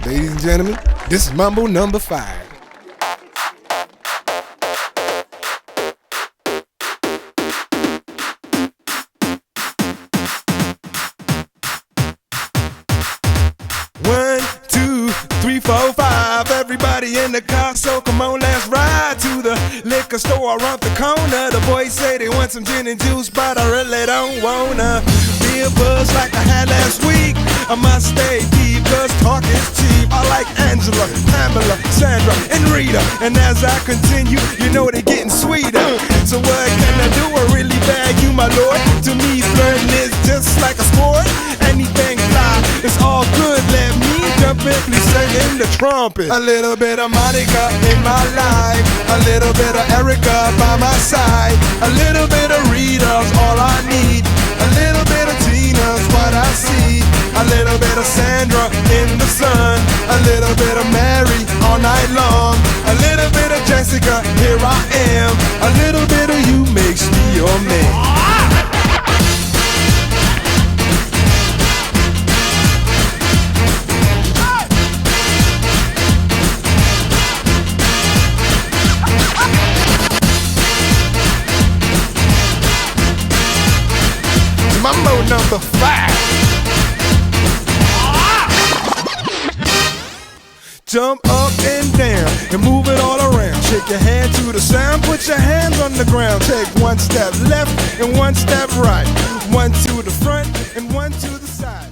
Ladies and gentlemen, this is Mambo number 5. One, two, three, four, five. Everybody in the car, so come on, let's ride to the liquor store around the corner. The boys say they want some gin and juice, but I really don't wanna be a buzz like I had last week. I must stay deep, cause talk is cheap. I like Angela, Pamela, Sandra, and Rita. And as I continue, you know they're getting sweeter. So what can I do? I really bag you, my lord. To me, flirting is just like a sport. Anything fly, it's all good. Let me jump in, please sing in the trumpet. A little bit of Monica in my life, a little bit of Erica by my side, a little bit of Rita's all I need, a little bit of Tina's what I see, a little bit of Sandra in the sun, a little bit of Mary all night long, a little bit of Jessica, here I am, a little bit of you makes me your man. Mambo number 5. Jump up and down and move it all around. Shake your hand to the sound, put your hands on the ground. Take one step left and one step right. One to the front and one to the side.